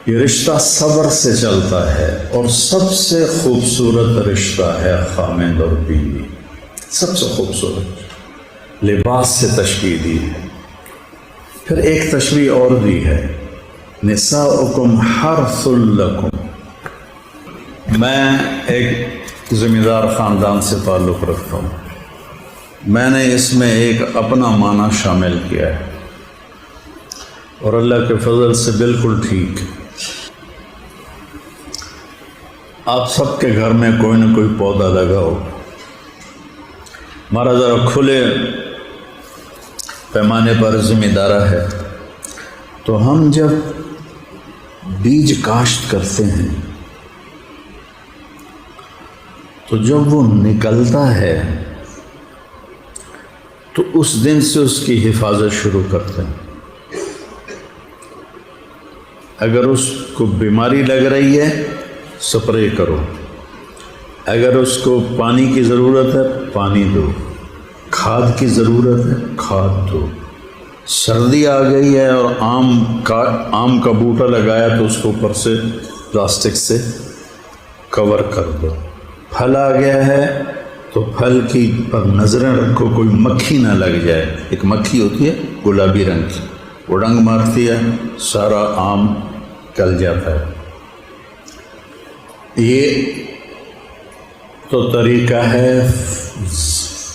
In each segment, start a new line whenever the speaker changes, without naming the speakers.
یہ رشتہ صبر سے چلتا ہے اور سب سے خوبصورت رشتہ ہے خامند اور بیوی، سب سے خوبصورت، لباس سے تشبیہ دی ہے۔ پھر ایک تشبیہ اور دی ہے، نساؤکم حرث لکم۔ میں ایک ذمہ دار خاندان سے تعلق رکھتا ہوں، میں نے اس میں ایک اپنا معنی شامل کیا ہے اور اللہ کے فضل سے بالکل ٹھیک۔ آپ سب کے گھر میں کوئی نہ کوئی پودا لگا ہو، ہمارا ذرا کھلے پیمانے پر ذمہ دارہ ہے، تو ہم جب بیج کاشت کرتے ہیں تو جب وہ نکلتا ہے تو اس دن سے اس کی حفاظت شروع کرتے ہیں۔ اگر اس کو بیماری لگ رہی ہے سپرے کرو، اگر اس کو پانی کی ضرورت ہے پانی دو، کھاد کی ضرورت ہے کھاد دو، سردی آ گئی ہے اور آم کا بوٹا لگایا تو اس کو اوپر سے پلاسٹک سے کور کر دو، پھل آ گیا ہے تو پھل کی پر نظریں رکھو کوئی مکھی نہ لگ جائے۔ ایک مکھی ہوتی ہے گلابی رنگ کی، وہ ڈنگ مارتی ہے سارا آم گل جاتا ہے۔ یہ تو طریقہ ہے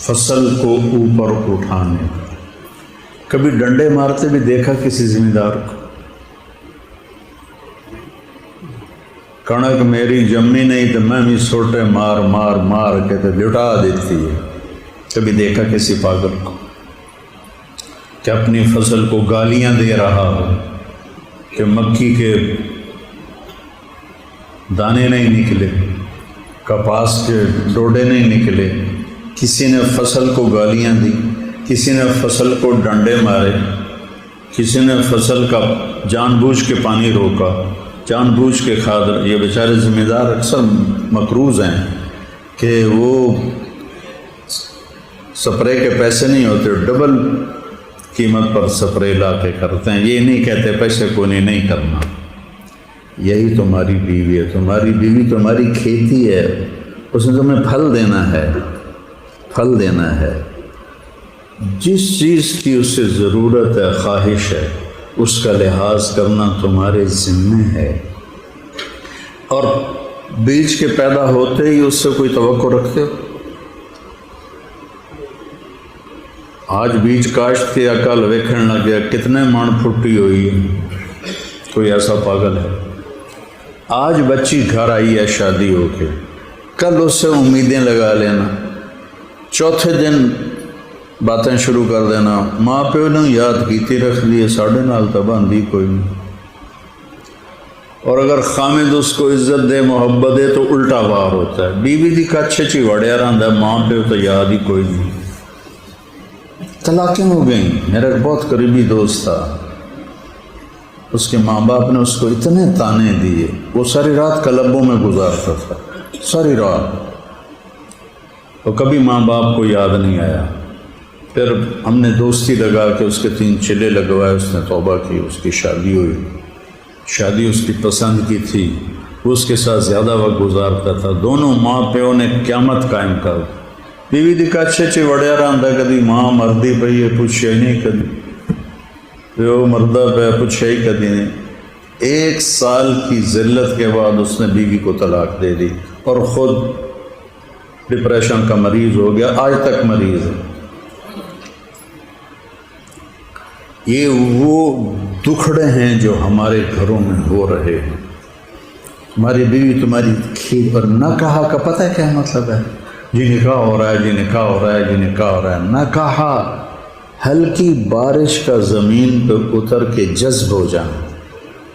فصل کو اوپر اٹھانے کا۔ کبھی ڈنڈے مارتے بھی دیکھا کسی ذمہ دار کو؟ کڑک میری جمی نہیں تو میں بھی سوٹے مار مار مار کے تو لٹا دیتی ہے۔ کبھی دیکھا کسی پاگل کو کہ اپنی فصل کو گالیاں دے رہا ہو کہ مکھی کے دانے نہیں نکلے، کپاس کے ڈوڈے نہیں نکلے؟ کسی نے فصل کو گالیاں دی، کسی نے فصل کو ڈنڈے مارے، کسی نے فصل کا جان بوجھ کے پانی روکا، جان بوجھ کے کھاد۔ یہ بیچارے ذمہ دار اکثر مقروض ہیں کہ وہ سپرے کے پیسے نہیں ہوتے، ڈبل قیمت پر سپرے لا کے کرتے ہیں۔ یہ نہیں کہتے پیسے کو نہیں کرنا۔ یہی تمہاری بیوی ہے، تمہاری بیوی تمہاری کھیتی ہے، اس نے تمہیں پھل دینا ہے، پھل دینا ہے۔ جس چیز کی اسے ضرورت ہے، خواہش ہے، اس کا لحاظ کرنا تمہارے ذمہ ہے۔ اور بیج کے پیدا ہوتے ہی اس سے کوئی توقع رکھتے ہو؟ آج بیج کاشت کے کل ویکھن لگ گیا کتنے من پھٹی ہوئی ہے، کوئی ایسا پاگل ہے؟ آج بچی گھر آئی ہے شادی ہو کے، کل اس سے امیدیں لگا لینا، چوتھے دن باتیں شروع کر دینا، ماں پیو نے یاد کیتی رکھ لیے ساڑھے نال تو باندھی کوئی نہیں۔ اور اگر خامد اس کو عزت دے محبت دے تو الٹا وار ہوتا ہے، بیوی دی کچھ چی وڑیا رہتا ہے، ماں پیو تو یاد ہی کوئی نہیں۔ طلاقیں ہو گئیں۔ میرا ایک بہت قریبی دوست تھا، اس کے ماں باپ نے اس کو اتنے تانے دیے، وہ ساری رات کلبوں میں گزارتا تھا، ساری رات، اور کبھی ماں باپ کو یاد نہیں آیا۔ پھر ہم نے دوستی لگا کے اس کے 3 چلے لگوائے، اس نے توبہ کی، اس کی شادی ہوئی، شادی اس کی پسند کی تھی، وہ اس کے ساتھ زیادہ وقت گزارتا تھا، دونوں ماں پیو نے قیامت قائم کر۔ بیوی دی کچھ چی وڑیا رہتا، کدی ماں مردی پئی ہے پوچھے نہیں، کدی پیو مردہ پہ پوچھے ہی کدی نہیں۔ 1 سال کی ذلت کے بعد اس نے بیوی کو طلاق دے دی اور خود ڈپریشن کا مریض ہو گیا، آج تک مریض ہے۔ یہ وہ دکھڑے ہیں جو ہمارے گھروں میں ہو رہے ہیں۔ تمہاری بیوی تمہاری کھیر پر نہ کہا کا پتہ ہے کیا مطلب ہے؟ جی نکاح ہو رہا ہے، جی نکاح ہو رہا ہے، جی نکاح ہو رہا ہے۔ نہ کہا ہلکی بارش کا زمین پہ اتر کے جذب ہو جانا،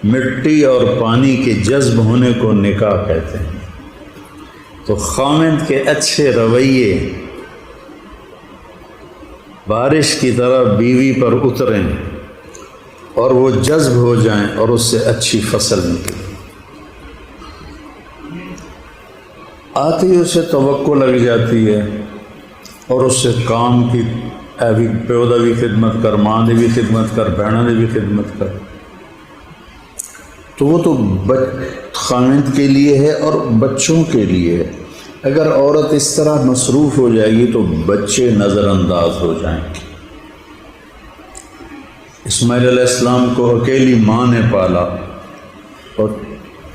مٹی اور پانی کے جذب ہونے کو نکاح کہتے ہیں۔ تو خامد کے اچھے رویے بارش کی طرح بیوی پر اتریں اور وہ جذب ہو جائیں اور اس سے اچھی فصل نکلے۔ آتی اسے توقع لگ جاتی ہے اور اس سے کام کی پیو دا بھی خدمت کر، ماں دی بھی خدمت کر، بہنوں دی بھی خدمت کر۔ تو وہ تو خاوند کے لیے ہے اور بچوں کے لیے ہے۔ اگر عورت اس طرح مصروف ہو جائے گی تو بچے نظر انداز ہو جائیں گے۔ اسماعیل علیہ السلام کو اکیلی ماں نے پالا اور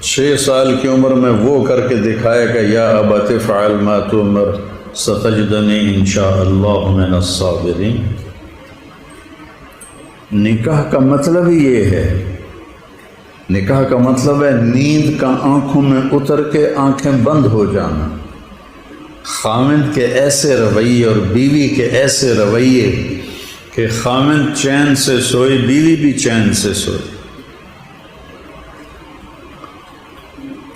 6 سال کی عمر میں وہ کر کے دکھایا کہ یا ابت افعل ما تؤمر ستجدنی انشاء اللہ من الصابرین۔ نکاح کا مطلب ہی یہ ہے، نکاح کا مطلب ہے نیند کا آنکھوں میں اتر کے آنکھیں بند ہو جانا۔ خاوند کے ایسے رویے اور بیوی کے ایسے رویے کہ خاوند چین سے سوئے، بیوی بھی چین سے سوئے۔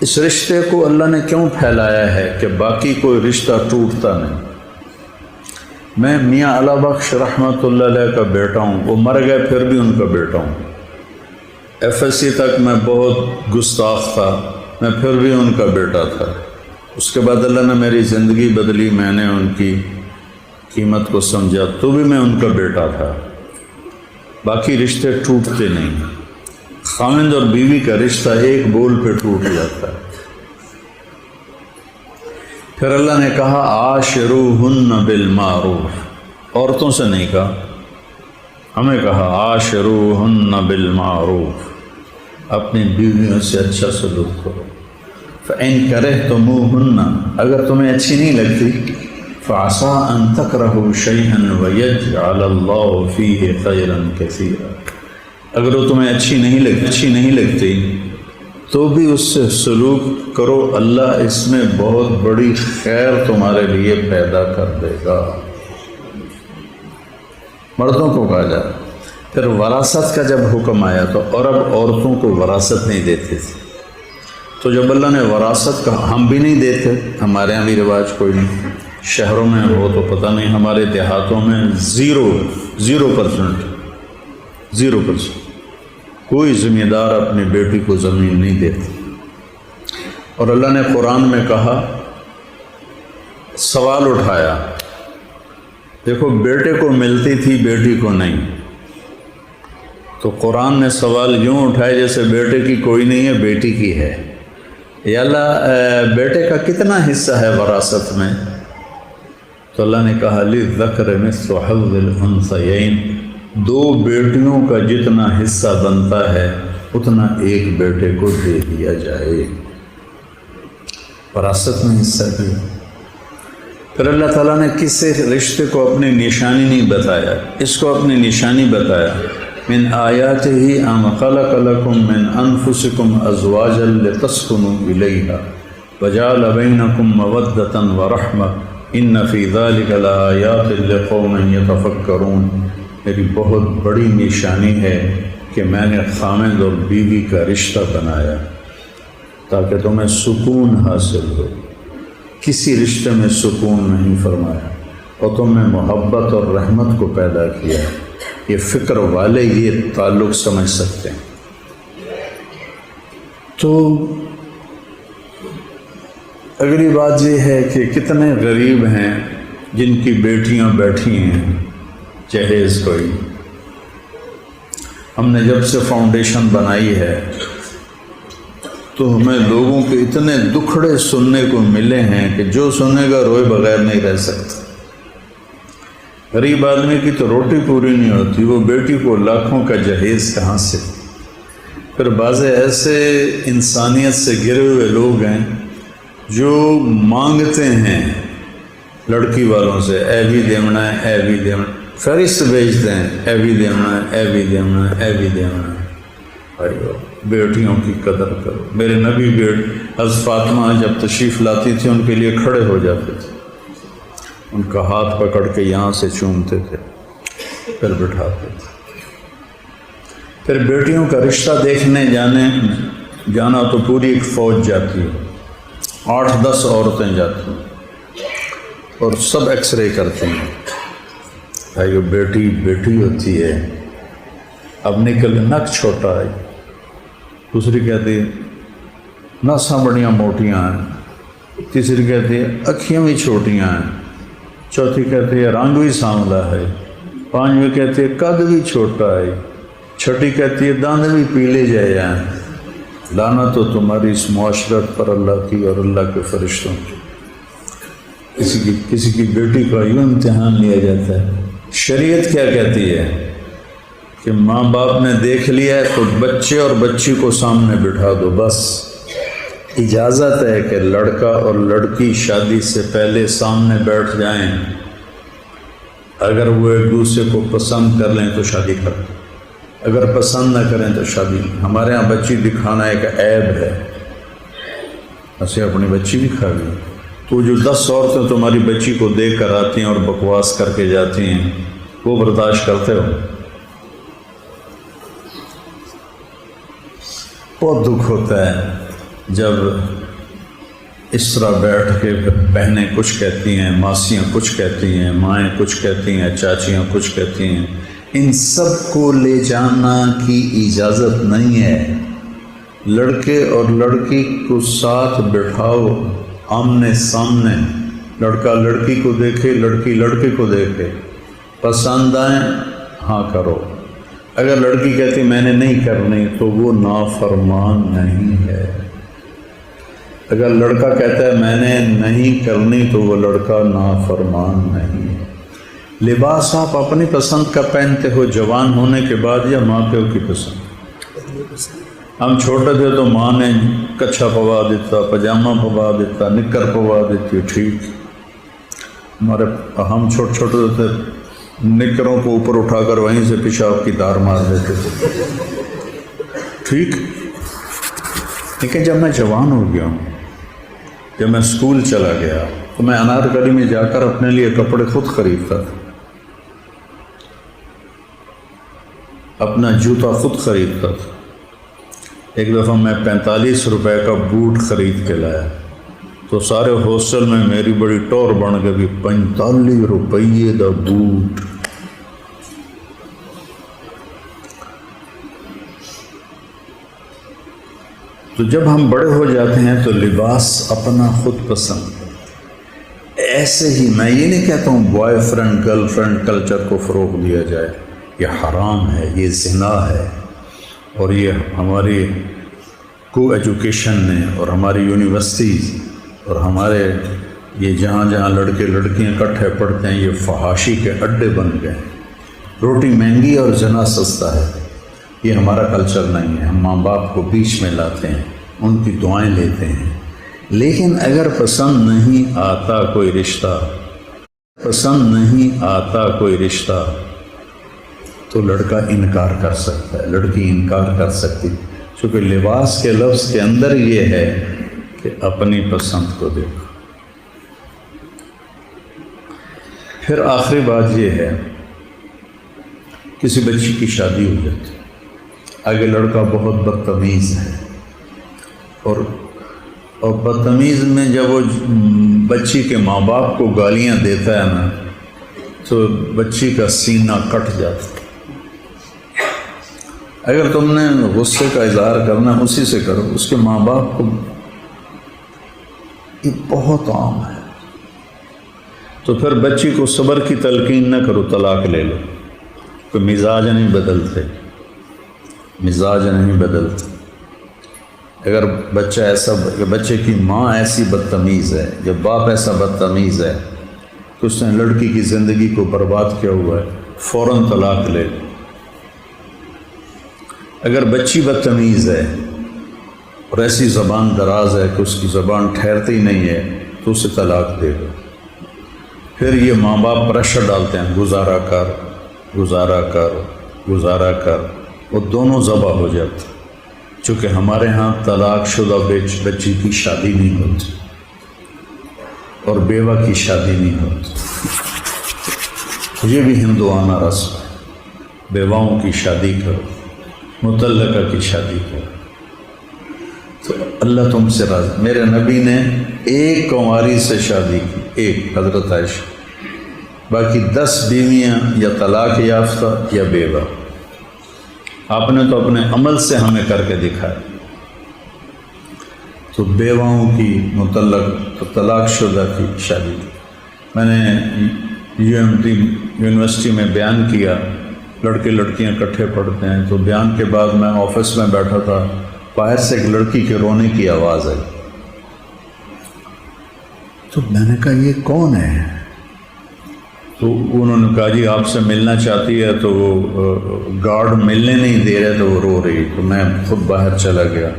اس رشتے کو اللہ نے کیوں پھیلایا ہے کہ باقی کوئی رشتہ ٹوٹتا نہیں۔ میں میاں علا بخش رحمۃ اللہ علیہ کا بیٹا ہوں، وہ مر گئے پھر بھی ان کا بیٹا ہوں۔ FSC تک میں بہت گستاخ تھا، میں پھر بھی ان کا بیٹا تھا۔ اس کے بعد اللہ نے میری زندگی بدلی، میں نے ان کی قیمت کو سمجھا، تو بھی میں ان کا بیٹا تھا۔ باقی رشتے ٹوٹتے نہیں، خاوند اور بیوی کا رشتہ ایک بول پہ ٹوٹ جاتا ہے۔ پھر اللہ نے کہا عاشروہن بالمعروف، عورتوں سے نہیں کہا، ہمیں کہا عاشروہن بالمعروف، اپنی بیویوں سے اچھا سلوک کرو۔ فَإِن كَرِهْتُمُوهُنَّ، اگر تمہیں اچھی نہیں لگتی، فَعَسَىٰ أَن تَكْرَهُوا شَيْئًا وَيَجْعَلَ اللَّهُ فِيهِ خَيْرًا كَثِيرًا، اگر وہ تمہیں اچھی نہیں لگتی تو بھی اس سے سلوک کرو، اللہ اس میں بہت بڑی خیر تمہارے لیے پیدا کر دے گا۔ مردوں کو کہا جائے۔ پھر وراثت کا جب حکم آیا تو عرب عورتوں کو وراثت نہیں دیتے تھے، تو جب اللہ نے وراثت کا، ہم بھی نہیں دیتے، ہمارے یہاں بھی رواج کوئی نہیں، شہروں میں ہو تو پتہ نہیں، ہمارے دیہاتوں میں 0% کوئی ذمہ دار اپنی بیٹی کو زمین نہیں دیتا۔ اور اللہ نے قرآن میں کہا، سوال اٹھایا، دیکھو بیٹے کو ملتی تھی بیٹی کو نہیں، تو قرآن نے سوال یوں اٹھایا جیسے بیٹے کی کوئی نہیں ہے، بیٹی کی ہے۔ یا اللہ بیٹے کا کتنا حصہ ہے وراثت میں؟ تو اللہ نے کہا للذکر مثل حظ الانثیین، 2 بیٹیوں کا جتنا حصہ بنتا ہے اتنا ایک بیٹے کو دے دیا جائے، وراثت میں حصہ دیا۔ پھر اللہ تعالیٰ نے کسی رشتے کو اپنی نشانی نہیں بتایا، اس کو اپنی نشانی بتایا، من آیاتہ ان خلق لکم من انفسکم ازواجا لتسکنوا الیہا وجعل بینکم مودۃ ورحمۃ ان فی ذلک لآیات لقوم یتفکرون۔ میری بہت بڑی نشانی ہے کہ میں نے خاوند اور بیوی کا رشتہ بنایا تاکہ تمہیں سکون حاصل ہو۔ کسی رشتے میں سکون نہیں فرمایا، اور تم میں محبت اور رحمت کو پیدا کیا۔ یہ فکر والے یہ تعلق سمجھ سکتے ہیں۔ تو اگلی بات یہ ہے کہ کتنے غریب ہیں جن کی بیٹیاں بیٹھی ہیں جہیز کوئی۔ ہم نے جب سے فاؤنڈیشن بنائی ہے تو ہمیں لوگوں کے اتنے دکھڑے سننے کو ملے ہیں کہ جو سنے گا روئے بغیر نہیں رہ سکتا۔ غریب آدمی کی تو روٹی پوری نہیں ہوتی، وہ بیٹی کو لاکھوں کا جہیز کہاں سے۔ پھر بعض ایسے انسانیت سے گرے ہوئے لوگ ہیں جو مانگتے ہیں لڑکی والوں سے، اے بھی دیونا ہے، اے بھی دیونا، فہرست بھیجتے ہیں، اے بھی دیونا ہے، اے بھی دیونا ہے، اے بھی دیونا ہے۔ بھائیو بیٹیوں کی قدر کرو۔ میرے نبی حضرت فاطمہ جب تشریف لاتی تھی ان کے لیے کھڑے ہو جاتے تھے، ان کا ہاتھ پکڑ کے یہاں سے چومتے تھے، پھر بٹھاتے تھے۔ پھر بیٹیوں کا رشتہ دیکھنے جانا تو پوری ایک فوج جاتی ہے، 8-10 عورتیں جاتی ہیں اور سب ایکس رے کرتے ہیں۔ بھائیو بیٹی ہوتی ہے، اب نکل نک چھوٹا ہے، دوسری کہتی ہے نساں بڑیاں موٹیاں ہیں، تیسری کہتی ہے اکھیاں بھی چھوٹیاں ہیں، چوتھی کہتی ہے رنگ بھی سانولا ہے، پانچویں کہتی ہے قد بھی چھوٹا ہے، چھٹی کہتی ہے داند بھی پیلے جائے ہیں۔ لعنت تو تمہاری اس معاشرت پر اللہ کی اور اللہ کے فرشتوں کی۔ کسی کی بیٹی کا یوں امتحان لیا جاتا ہے۔ شریعت کیا کہتی ہے کہ ماں باپ نے دیکھ لیا ہے تو بچے اور بچی کو سامنے بٹھا دو، بس اجازت ہے کہ لڑکا اور لڑکی شادی سے پہلے سامنے بیٹھ جائیں، اگر وہ ایک دوسرے کو پسند کر لیں تو شادی کر دیں، اگر پسند نہ کریں تو شادی نہیں۔ ہمارے ہاں بچی دکھانا ایک عیب ہے، ایسے اپنی بچی دکھا گئی تو جو 10 عورتیں تمہاری بچی کو دیکھ کر آتی ہیں اور بکواس کر کے جاتی ہیں وہ برداشت کرتے ہو؟ بہت دکھ ہوتا ہے جب اس طرح بیٹھ کے بہنیں کچھ کہتی ہیں، ماسیاں کچھ کہتی ہیں، مائیں کچھ کہتی ہیں، چاچیاں کچھ کہتی ہیں۔ ان سب کو لے جانا کی اجازت نہیں ہے۔ لڑکے اور لڑکی کو ساتھ بٹھاؤ آمنے سامنے، لڑکا لڑکی کو دیکھے، لڑکی لڑکے کو دیکھے، پسند آئیں ہاں کرو۔ اگر لڑکی کہتی میں نے نہیں کرنی تو وہ نافرمان نہیں ہے، اگر لڑکا کہتا ہے میں نے نہیں کرنی تو وہ لڑکا نافرمان نہیں ہے۔ لباس آپ اپنی پسند کا پہنتے ہو جوان ہونے کے بعد یا ماں پیو کی پسند؟ ہم چھوٹے تھے تو ماں نے کچھا پوا دیتا، پجامہ پوا دیتا، نکر پوا دیتی، ٹھیک۔ ہم چھوٹے تھے، نکروں کو اوپر اٹھا کر وہیں سے پیشاب کی دار مار دیتے تھے، ٹھیک۔ لیکن جب میں جوان ہو گیا ہوں، جب میں اسکول چلا گیا تو میں انارکلی میں جا کر اپنے لیے کپڑے خود خریدتا تھا، اپنا جوتا خود خریدتا تھا۔ ایک دفعہ میں 45 روپے کا بوٹ خرید کے لایا تو سارے ہاسٹل میں میری بڑی ٹور بن گئی، 45 روپیے دا بوٹ۔ تو جب ہم بڑے ہو جاتے ہیں تو لباس اپنا خود پسند۔ ایسے ہی میں یہ نہیں کہتا ہوں boy friend girl friend culture کو فروغ دیا جائے، یہ حرام ہے، یہ زنا ہے، اور یہ ہماری کو ایجوکیشن نے اور ہماری یونیورسٹیز اور ہمارے یہ جہاں جہاں لڑکے لڑکیاں اکٹھے پڑھتے ہیں یہ فحاشی کے اڈے بن گئے ہیں۔ روٹی مہنگی اور زنا سستا ہے، یہ ہمارا کلچر نہیں ہے۔ ہم ماں باپ کو بیچ میں لاتے ہیں، ان کی دعائیں لیتے ہیں، لیکن اگر پسند نہیں آتا کوئی رشتہ، پسند نہیں آتا کوئی رشتہ تو لڑکا انکار کر سکتا ہے، لڑکی انکار کر سکتی، چونکہ لباس کے لفظ کے اندر یہ ہے کہ اپنی پسند کو دیکھو۔ پھر آخری بات یہ ہے، کسی بچی کی شادی ہو جاتی، آگے لڑکا بہت بدتمیز ہے، اور بدتمیز میں جب وہ بچی کے ماں باپ کو گالیاں دیتا ہے نا تو بچی کا سینہ کٹ جاتا ہے۔ اگر تم نے غصے کا اظہار کرنا اسی سے کرو، اس کے ماں باپ کو، یہ بہت عام ہے۔ تو پھر بچی کو صبر کی تلقین نہ کرو، طلاق لے لو، کوئی مزاج نہیں بدلتے، مزاج نہیں بدلتے۔ اگر بچہ ایسا، بچے کی ماں ایسی بدتمیز ہے، جب باپ ایسا بدتمیز ہے کہ اس نے لڑکی کی زندگی کو برباد کیا ہوا ہے، فوراً طلاق لے لو۔ اگر بچی بدتمیز ہے اور ایسی زبان دراز ہے کہ اس کی زبان ٹھہرتی نہیں ہے تو اسے طلاق دے دو۔ پھر یہ ماں باپ پریشر ڈالتے ہیں، گزارا کر گزارا کر گزارا کر، وہ دونوں ذبح ہو جاتے، چونکہ ہمارے ہاں طلاق شدہ بچی کی شادی نہیں ہوتی اور بیوہ کی شادی نہیں ہوتی، یہ بھی ہندوانہ رسم ہے، بیواؤں کی شادی کرو، مطلقہ کی شادی کرو۔ تو اللہ تم سے راضی۔ میرے نبی نے ایک کنواری سے شادی کی، ایک، حضرت عائشہ، باقی 10 بیویاں یا طلاق یافتہ یا بیوہ۔ آپ نے تو اپنے عمل سے ہمیں کر کے دکھایا۔ تو بیواؤں کی، مطلق طلاق شدہ کی شادی کی۔ میں نے یونیورسٹی میں بیان کیا، لڑکے لڑکیاں اکٹھے پڑھتے ہیں، تو بیان کے بعد میں آفس میں بیٹھا تھا، باہر سے ایک لڑکی کے رونے کی آواز آئی. تو میں نے کہا یہ کون ہے؟ تو انہوں نے کہا جی آپ سے ملنا چاہتی ہے. تو وہ گارڈ ملنے نہیں دے رہے تو وہ رو رہی. تو میں خود باہر چلا گیا,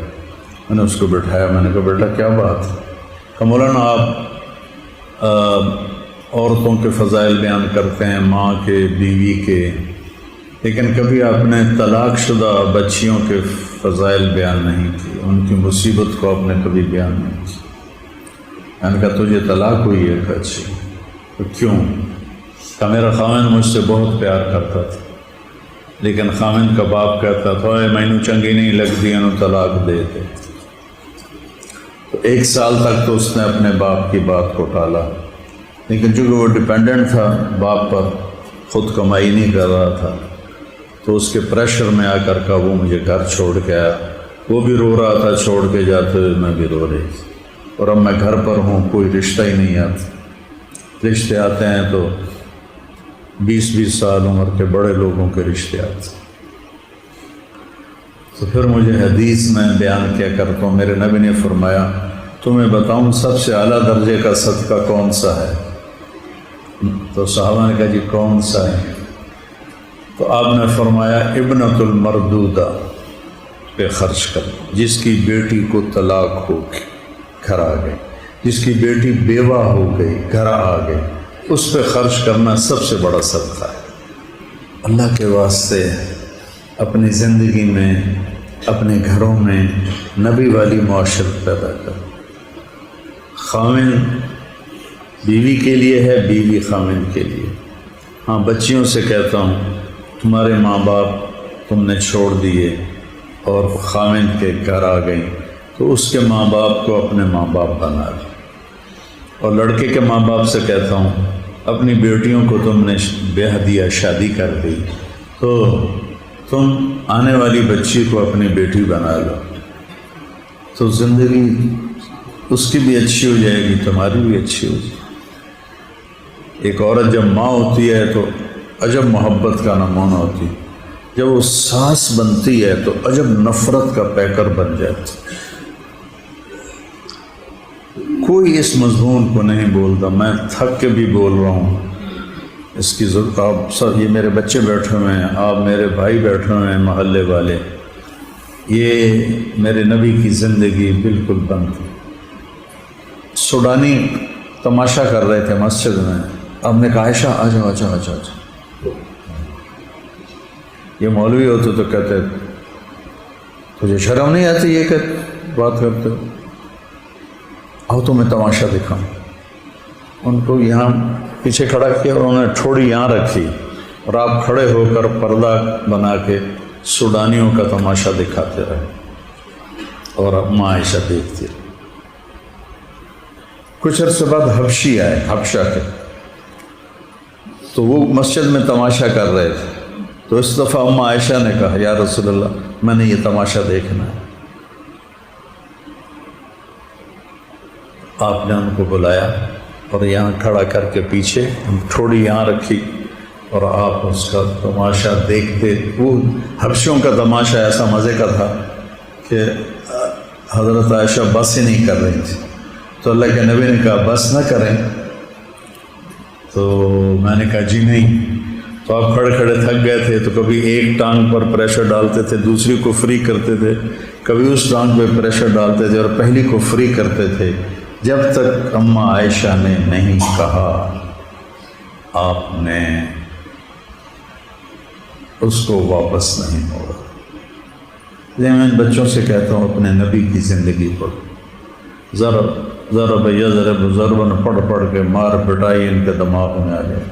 میں نے اس کو بٹھایا. میں نے کہا بیٹا کیا بات ہے؟ کہ مولانا آپ عورتوں کے فضائل بیان کرتے ہیں, ماں کے, بیوی کے, لیکن کبھی آپ نے طلاق شدہ بچیوں کے فضائل بیان نہیں کی, ان کی مصیبت کو آپ نے کبھی بیان نہیں کی. میں نے کہا تجھے طلاق ہوئی ہے؟ کہ اچھی. تو کیوں؟ کہ میرا خاوند مجھ سے بہت پیار کرتا تھا, لیکن خاوند کا باپ کہتا تھا اے مینوں چنگی نہیں لگتی انہوں طلاق دے دے. تو 1 سال تک تو اس نے اپنے باپ کی بات کو ٹالا, لیکن چونکہ وہ ڈیپینڈنٹ تھا باپ پر, خود کمائی نہیں کر رہا تھا, تو اس کے پریشر میں آ کر کا وہ مجھے گھر چھوڑ کے آیا. وہ بھی رو رہا تھا چھوڑ کے جاتے ہوئے, میں بھی رو رہی تھی. اور اب میں گھر پر ہوں, کوئی رشتہ ہی نہیں آتا. رشتے آتے ہیں تو 20-20 سال عمر کے بڑے لوگوں کے رشتے آتے. تو پھر مجھے حدیث میں بیان کیا کرتا ہوں, میرے نبی نے فرمایا تمہیں بتاؤں سب سے اعلیٰ درجے کا صدقہ کون سا ہے؟ تو صحابہ نے کہا جی کون سا ہے؟ تو آپ نے فرمایا ابنۃ المردودہ پہ خرچ کر, جس کی بیٹی کو طلاق ہو گئی گھر آ گئی, جس کی بیٹی بیوہ ہو گئی گھر آ گئی, اس پہ خرچ کرنا سب سے بڑا صدقہ ہے. اللہ کے واسطے اپنی زندگی میں, اپنے گھروں میں نبی والی معاشرت پیدا کر. خاوند بیوی کے لیے ہے, بیوی خاوند کے لیے. ہاں بچیوں سے کہتا ہوں تمہارے ماں باپ تم نے چھوڑ دیے اور خاوند کے گھر آ گئی, تو اس کے ماں باپ کو اپنے ماں باپ بنا لو. اور لڑکے کے ماں باپ سے کہتا ہوں اپنی بیٹیوں کو تم نے بیاہ دیا, شادی کر دی, تو تم آنے والی بچی کو اپنی بیٹی بنا لو, تو زندگی اس کی بھی اچھی ہو جائے گی, تمہاری بھی اچھی ہو جائے گی. ایک عورت جب ماں ہوتی ہے تو عجب محبت کا نمونہ ہوتی ہے, جب وہ ساس بنتی ہے تو عجب نفرت کا پیکر بن جاتی. کوئی اس مضمون کو نہیں بولتا, میں تھک کے بھی بول رہا ہوں. اس کی ضرورت, آپ سب, یہ میرے بچے بیٹھے ہوئے ہیں, آپ میرے بھائی بیٹھے ہوئے ہیں, محلے والے, یہ میرے نبی کی زندگی بالکل بند تھی. سوڈانی تماشا کر رہے تھے مسجد میں, آپ نے کہا عائشہ آ جاؤ, آ جاؤ. یہ مولوی ہوتے تو کہتے تجھے شرم نہیں آتی یہ کہ بات کرتے ہو؟ آؤ تو میں تماشا دکھاؤں. ان کو یہاں پیچھے کھڑا کیا اور انہوں نے ٹھوڑی یہاں رکھی, اور آپ کھڑے ہو کر پردہ بنا کے سوڈانیوں کا تماشا دکھاتے رہے, اور اب ماں عائشہ دیکھتی رہی. کچھ عرصے بعد حبشی آئے, حبشہ کے, تو وہ مسجد میں تماشا کر رہے تھے. تو اس دفعہ اماں عائشہ نے کہا یا رسول اللہ میں نے یہ تماشا دیکھنا ہے. آپ نے ان کو بلایا اور یہاں کھڑا کر کے پیچھے تھوڑی یہاں رکھی, اور آپ اس کا تماشا دیکھتے. وہ حبشیوں کا تماشا ایسا مزے کا تھا کہ حضرت عائشہ بس ہی نہیں کر رہی تھی. تو اللہ کے نبی نے کہا بس نہ کریں. تو میں نے کہا جی نہیں. تو آپ کھڑے کھڑے تھک گئے تھے, تو کبھی ایک ٹانگ پر پریشر ڈالتے تھے, دوسری کو فری کرتے تھے, کبھی اس ٹانگ پہ پریشر ڈالتے تھے اور پہلی کو فری کرتے تھے, جب تک اماں عائشہ نے نہیں کہا آپ نے اس کو واپس نہیں موڑا. میں ان بچوں سے کہتا ہوں اپنے نبی کی زندگی پر ذرا بھیا ذرا بزرگن پڑھ پڑھ کے مار پٹائی ان کے دماغ میں آ جائے,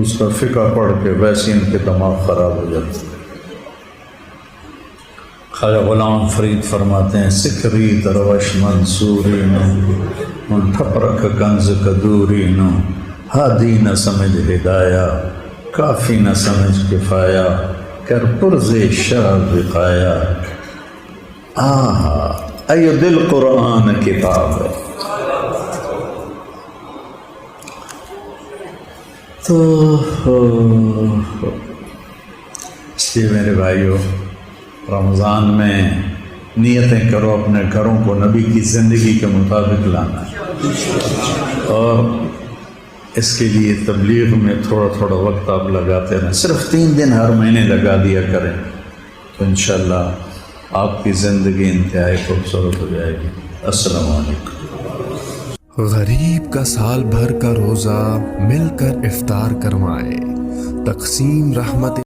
اس کا فقہ پڑھ کے ویسے ان کے دماغ خراب ہو جاتے. خواجہ غلام فرید فرماتے ہیں سکری دروش منصوری نو ٹھپرک کنز کدوری نو ہادی نہ سمجھ ہدایہ کافی نہ سمجھ کفایا کر پرز شاہ بقایا. آہا ایو دل قرآن کتاب ہے. تو اس لیے میرے بھائیوں رمضان میں نیتیں کرو اپنے گھروں کو نبی کی زندگی کے مطابق لانا ہے، اور اس کے لیے تبلیغ میں تھوڑا تھوڑا وقت آپ لگاتے رہیں، صرف 3 دن ہر مہینے لگا دیا کریں تو انشاءاللہ آپ کی زندگی انتہائی خوبصورت ہو جائے گی۔ السلام علیکم۔
غریب کا سال بھر کا روزہ مل کر افطار کروائیں، تقسیم رحمت